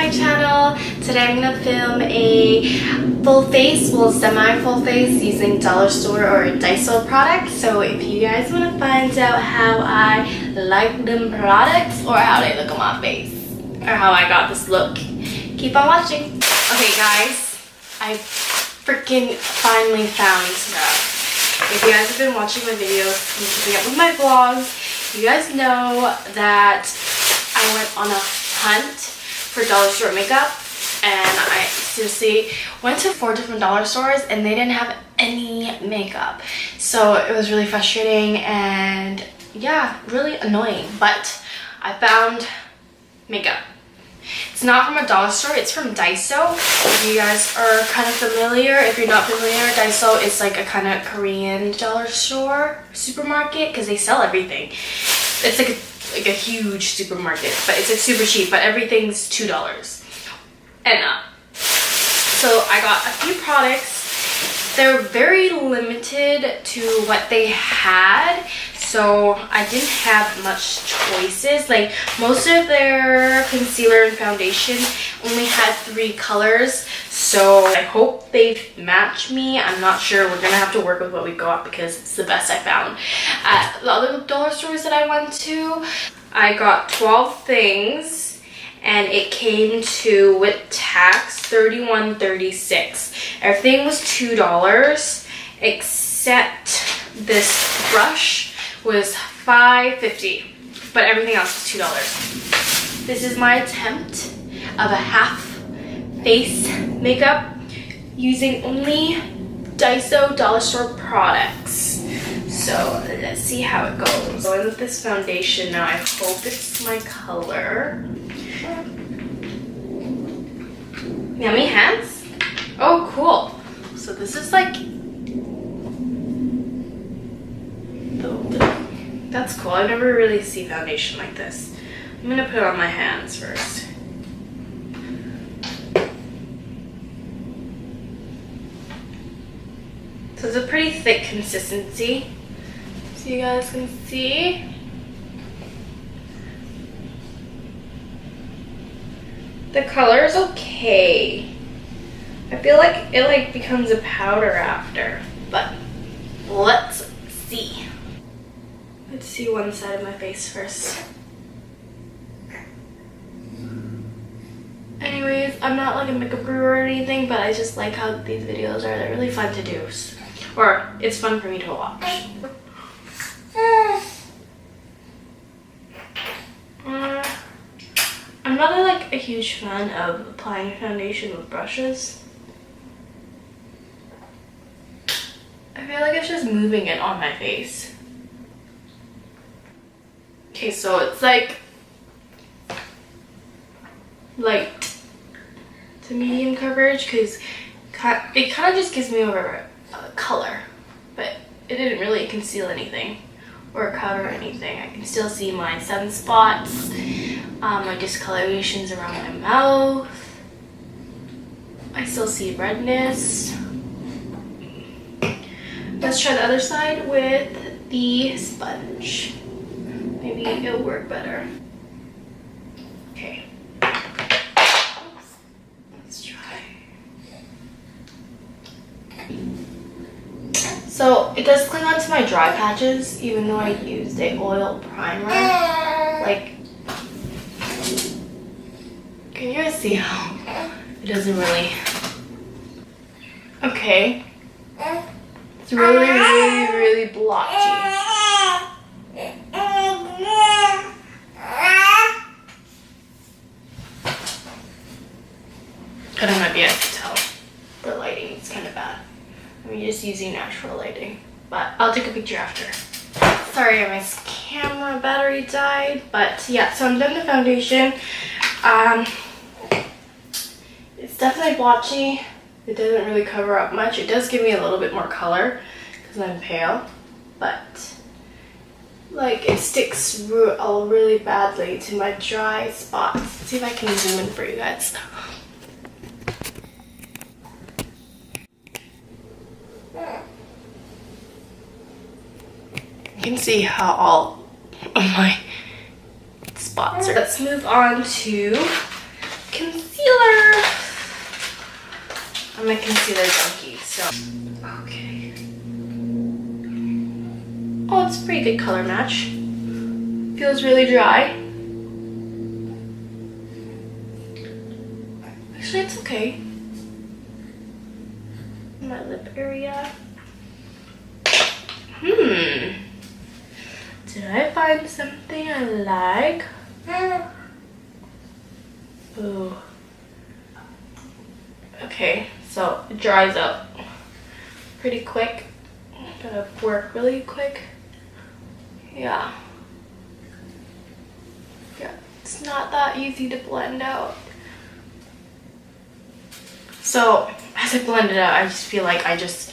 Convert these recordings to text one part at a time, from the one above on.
my channel. Today I'm gonna film a full face, well semi full face, using dollar store or Daiso products. So if you guys want to find out how I like them products or how they look on my face or how I got this look, keep on watching. Okay guys, I freaking finally found stuff. If you guys have been watching my videos and keeping up with my vlogs, you guys know that I went on a hunt for dollar store makeup, and I seriously went to 4 different dollar stores and they didn't have any makeup. So it was really frustrating and yeah, really annoying, but I found makeup. It's not from a dollar store, it's from Daiso. If you guys are kind of familiar, if you're not familiar, Daiso is like a kind of Korean dollar store supermarket because they sell everything. It's like a huge supermarket, but it's like super cheap, but everything's $2 and up. So I got a few products. They're very limited to what they had, so I didn't have much choices. Like most of their concealer and foundation only had 3 colors, so I hope they match me. I'm not sure. We're gonna have to work with what we got because it's the best I found. At the other dollar stores that I went to, I got 12 things and it came to, with tax, $31.36. Everything was $2 except this brush was $5.50, but everything else was $2. This is my attempt of a half face makeup using only Daiso dollar store products. So let's see how it goes. Going with this foundation now. I hope it's my color. Yummy hands. Oh, cool. So this is like, that's cool. I never really see foundation like this. I'm gonna put it on my hands first. So it's a pretty thick consistency, so you guys can see. The color is okay. I feel like it becomes a powder after, but let's see. Let's see one side of my face first. Anyways, I'm not like a makeup guru or anything, but I just like how these videos are. They're really fun to do. Or it's fun for me to watch. I'm not like a huge fan of applying foundation with brushes. I feel like it's just moving it on my face. Okay, so it's like light to medium coverage because it kind of just gives me a color, but it didn't really conceal anything or cover anything. I can still see my sunspots, my discolorations around my mouth. I still see redness. Let's try the other side with the sponge. Maybe it'll work better. Okay. Oops. Let's try. So it does cling onto my dry patches, even though I used a oil primer. Like, can you guys see how it doesn't really? Okay. It's really, really, really blotchy. I don't know if you guys can tell. The lighting is kind of bad. I'm just using natural lighting, but I'll take a picture after. Sorry, my camera battery died, but yeah, so I'm done the foundation. It's definitely blotchy. It doesn't really cover up much. It does give me a little bit more color because I'm pale, but like it sticks really badly to my dry spots. Let's see if I can zoom in for you guys. You can see how all of my spots are. Let's move on to concealer. concealer. I'm a concealer junkie, so. Okay. Oh, it's a pretty good color match. Feels really dry. Actually, it's okay. My lip area. Did I find something I like? Ooh. Okay, so it dries up pretty quick. Gotta work really quick. Yeah. Yeah, it's not that easy to blend out. So as I blend it out, I just feel like I just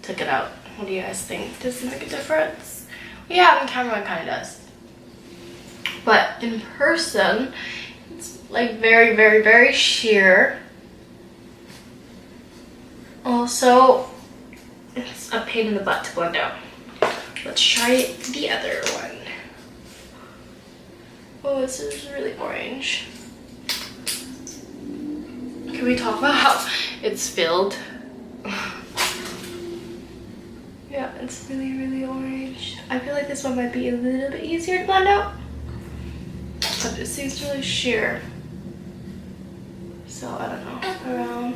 took it out. What do you guys think? Does it make a difference? Yeah, on camera it kind of does. But in person, it's like very, very, very sheer. Also, it's a pain in the butt to blend out. Let's try the other one. Oh, this is really orange. Can we talk about how it's filled? Yeah, it's really, really orange. I feel like this one might be a little bit easier to blend out, but it seems really sheer. So I don't know, around.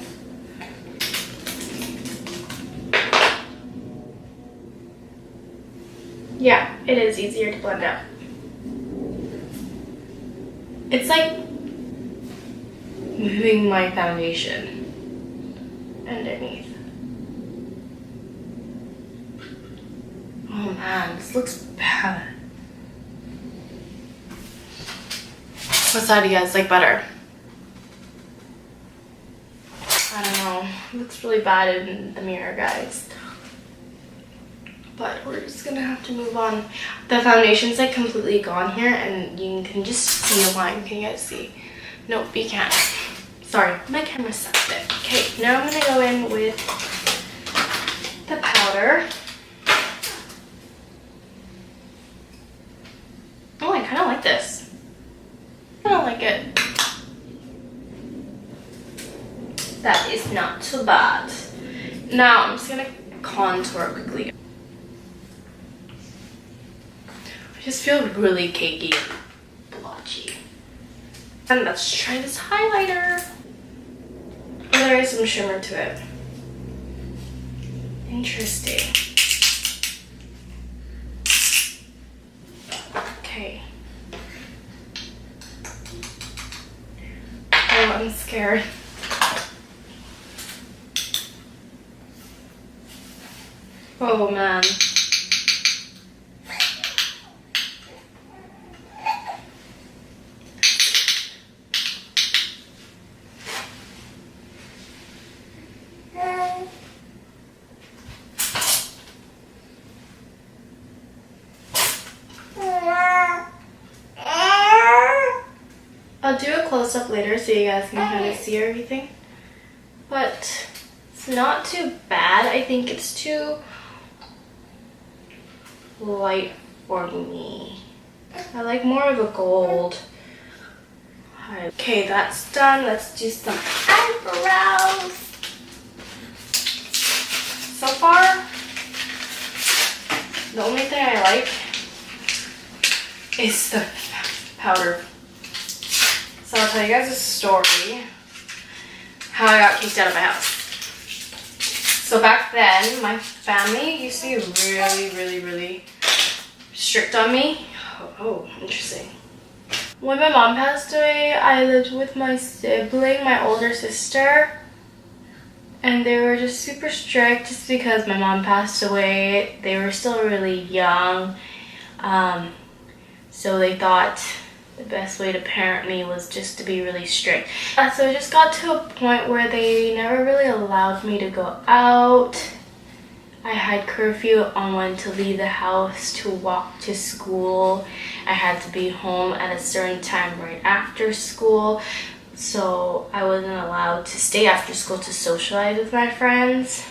Yeah, it is easier to blend out. It's like moving my foundation underneath. Oh man, this looks bad. What side do you guys like better? I don't know. It looks really bad in the mirror, guys. But we're just gonna have to move on. The foundation's like completely gone here, and you can just see a line. Can you guys see? Nope, you can't. Sorry, my camera sucked it. Okay, now I'm gonna go in with the powder. Oh, I kind of like this. I don't like it. That is not too bad. Now I'm just gonna contour quickly. I just feel really cakey and blotchy. And let's try this highlighter. Oh, there is some shimmer to it. Interesting. Okay. Oh, I'm scared. Oh man. I'll do a close-up later so you guys can kind of see everything. But it's not too bad. I think it's too light for me. I like more of a gold. Okay, that's done. Let's do some eyebrows. So far, the only thing I like is the powder. So I'll tell you guys a story how I got kicked out of my house. So back then, my family used to be really strict on me. Oh, interesting. When my mom passed away, I lived with my sibling, my older sister. And they were just super strict just because my mom passed away. They were still really young. So they thought the best way to parent me was just to be really strict. So it just got to a point where they never really allowed me to go out. I had curfew on when to leave the house to walk to school. I had to be home at a certain time right after school. So I wasn't allowed to stay after school to socialize with my friends.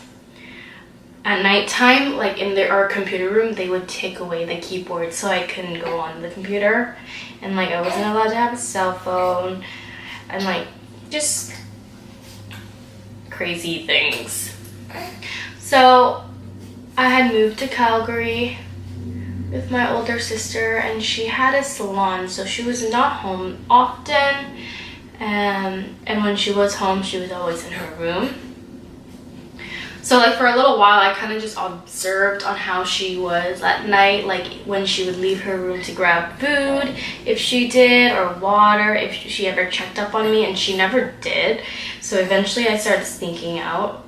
At nighttime, like in our computer room, they would take away the keyboard so I couldn't go on the computer. And like I wasn't allowed to have a cell phone. And like just crazy things. So I had moved to Calgary with my older sister, and she had a salon, so she was not home often, and when she was home, she was always in her room. So like for a little while, I kind of just observed on how she was at night, like when she would leave her room to grab food, if she did, or water, if she ever checked up on me, and she never did. So eventually I started sneaking out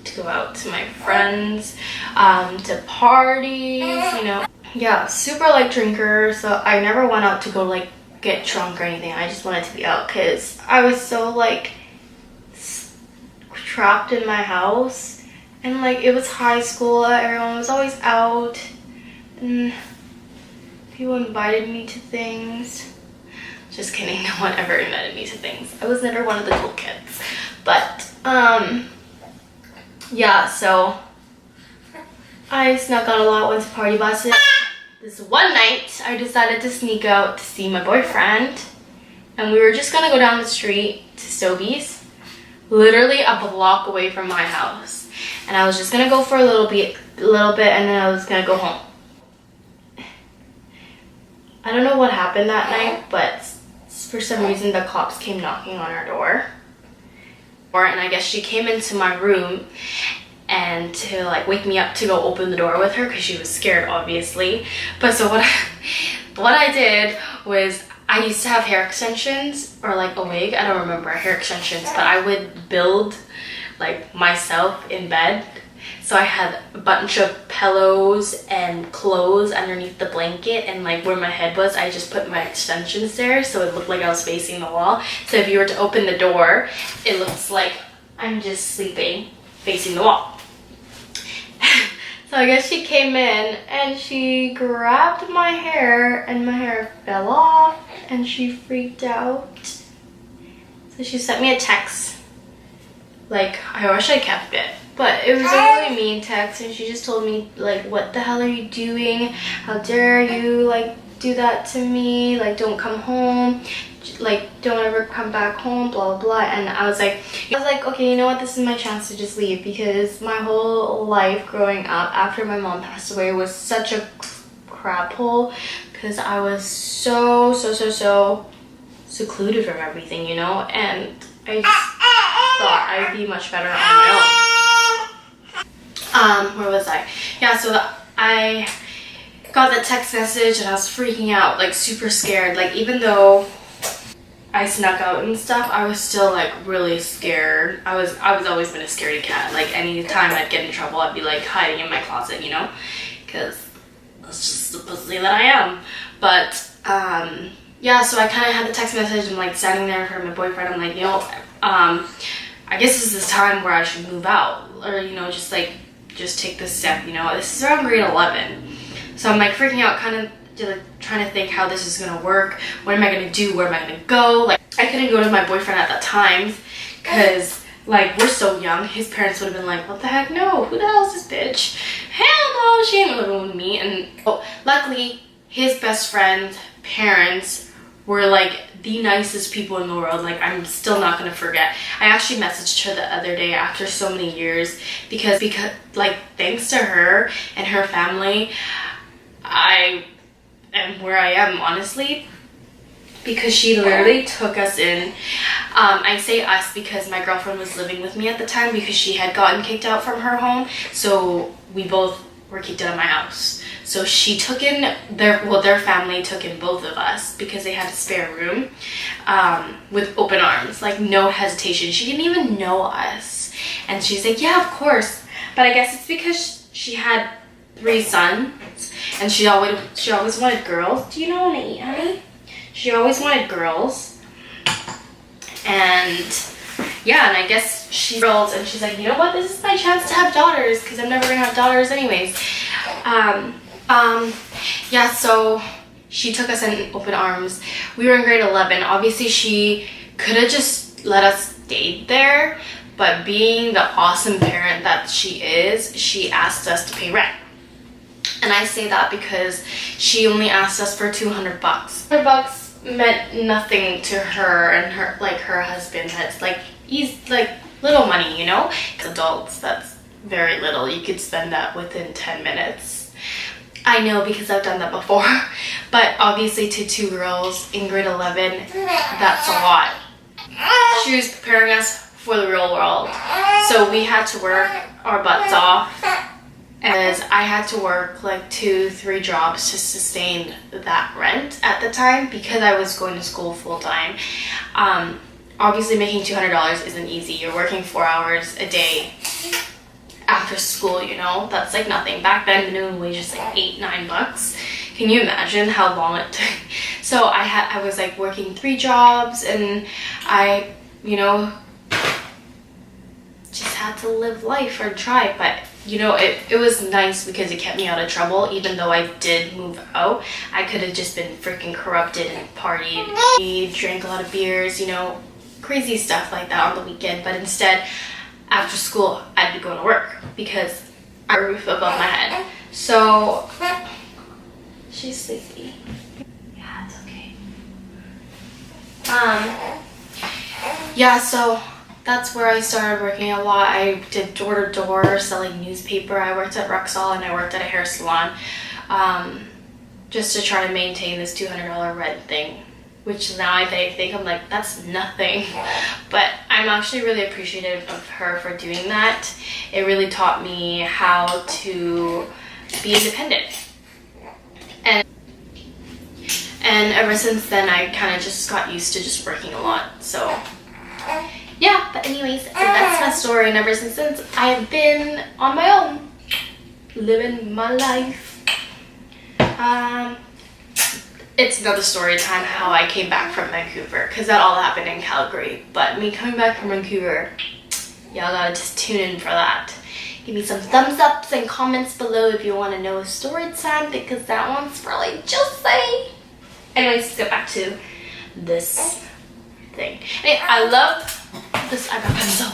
to go out to my friends, to parties, you know. Yeah, super light drinker, so I never went out to go like get drunk or anything. I just wanted to be out because I was so like trapped in my house. And like it was high school, everyone was always out, and people invited me to things. Just kidding, no one ever invited me to things. I was never one of the cool kids. But yeah, so I snuck out a lot, went to party buses. This one night I decided to sneak out to see my boyfriend, and we were just gonna go down the street to Sobeys, literally a block away from my house. And I was just gonna go for a little bit, and then I was gonna go home. I don't know what happened that night, but for some reason the cops came knocking on our door. And I guess she came into my room and to like wake me up to go open the door with her because she was scared, obviously. But so what I did was, I used to have hair extensions, or like a wig, I don't remember, hair extensions, but I would build like myself in bed. So I had a bunch of pillows and clothes underneath the blanket, and like where my head was, I just put my extensions there so it looked like I was facing the wall. So if you were to open the door, it looks like I'm just sleeping facing the wall. So I guess she came in and she grabbed my hair, and my hair fell off, and she freaked out. So she sent me a text. Like, I wish I kept it, but it was a really mean text, and she just told me like, what the hell are you doing? How dare you like do that to me? Like, don't come home. Like, don't ever come back home, blah blah blah. And I was like, okay, you know what, this is my chance to just leave, because my whole life growing up after my mom passed away was such a crap hole, because I was so secluded from everything, you know, and I just thought I'd be much better on my own. Where was I? Yeah, so I got that text message and I was freaking out, like super scared. Like, even though I snuck out and stuff, I was still like really scared. I was always been a scaredy cat. Like, anytime I'd get in trouble, I'd be like hiding in my closet, you know, because that's just the pussy that I am. But yeah, so I kind of had the text message and like standing there for my boyfriend. I'm like, you know, I guess this is the time where I should move out, or, you know, just take this step, you know. This is around grade 11. So I'm like freaking out, kind of trying to think how this is gonna work. What am I gonna do? Where am I gonna go? Like, I couldn't go to my boyfriend at that time because like we're so young. His parents would have been like, what the heck? No, who the hell is this bitch? Hell no, she ain't living with me. And luckily his best friend's parents were like the nicest people in the world. Like, I'm still not gonna forget. I actually messaged her the other day after so many years because like, thanks to her and her family, I am where I am, honestly, because she literally took us in. I say us because my girlfriend was living with me at the time, because she had gotten kicked out from her home, so we both were kicked out of my house. So she took in their family took in both of us because they had a spare room, with open arms, like no hesitation. She didn't even know us, and she's like, yeah, of course. But I guess it's because she had 3 sons, and she always wanted girls. Do you know what I eat, honey? She always wanted girls, and yeah, and I guess she rolled, and she's like, you know what, this is my chance to have daughters, because I'm never gonna have daughters anyways. Yeah, so she took us in open arms. We were in grade 11. Obviously, she could have just let us stay there, but being the awesome parent that she is, she asked us to pay rent. And I say that because she only asked us for $200. $100 meant nothing to her and her husband. That's like, he's like little money, you know? Adults, that's very little. You could spend that within 10 minutes. I know because I've done that before. But obviously to 2 girls in grade 11, that's a lot. She was preparing us for the real world. So we had to work our butts off. And I had to work like 2-3 jobs to sustain that rent at the time because I was going to school full time. Obviously making $200 isn't easy. You're working 4 hours a day after school, you know? That's like nothing. Back then, minimum wage is like $8-9. Can you imagine how long it took? So I was like working 3 jobs, and I, you know, just had to live life or try. But you know, it was nice because it kept me out of trouble. Even though I did move out, I could have just been freaking corrupted and partied, drank a lot of beers, you know, crazy stuff like that on the weekend. But instead, after school, I'd be going to work because I had a roof above my head. So she's sleepy. Yeah, it's okay. Yeah, so that's where I started working a lot. I did door-to-door selling newspaper. I worked at Rexall and I worked at a hair salon, just to try to maintain this $200 rent thing, which now I think I'm like, that's nothing. But I'm actually really appreciative of her for doing that. It really taught me how to be independent. And ever since then, I kind of just got used to just working a lot. So yeah, but anyways, so that's my story. And ever since I have been on my own, living my life. It's another story time how I came back from Vancouver, because that all happened in Calgary. But me coming back from Vancouver, y'all gotta just tune in for that. Give me some thumbs ups and comments below if you want to know a story time, because that one's really juicy. Anyways, let's get back to this thing. Hey, I love this eyebrow pencil.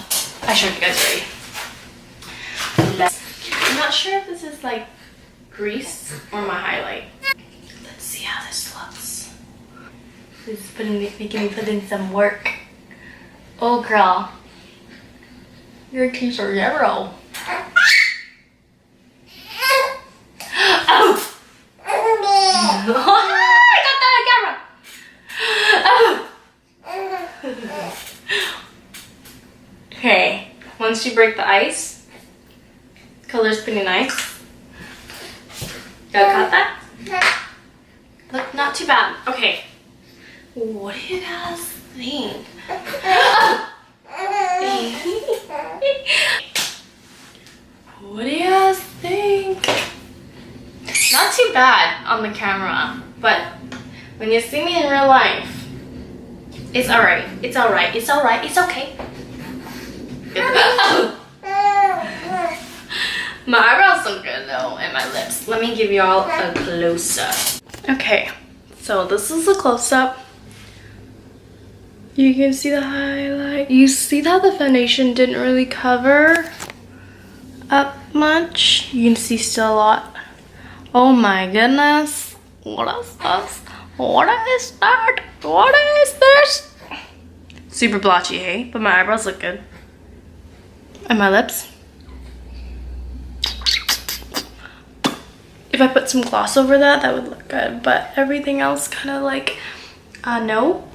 I showed you guys already. I'm not sure if this is like grease or my highlight. Let's see how this looks. This is making me put in some work. Oh girl, your teeth are yellow. Oh! I got that on camera. Oh! Okay, once you break the ice, color's pretty nice. Got that? Look, not too bad. Okay, what do you guys think? What do you guys think? Not too bad on the camera, but when you see me in real life, it's alright. It's alright. It's alright. It's okay. My eyebrows look good though, and my lips. Let me give you all a close-up. Okay, so this is a close-up. You can see the highlight. You see that the foundation didn't really cover up much. You can see still a lot. Oh my goodness. What is this? What is that? What is this? Super blotchy, hey? But my eyebrows look good. And my lips. If I put some gloss over that, that would look good. But everything else kind of like, no.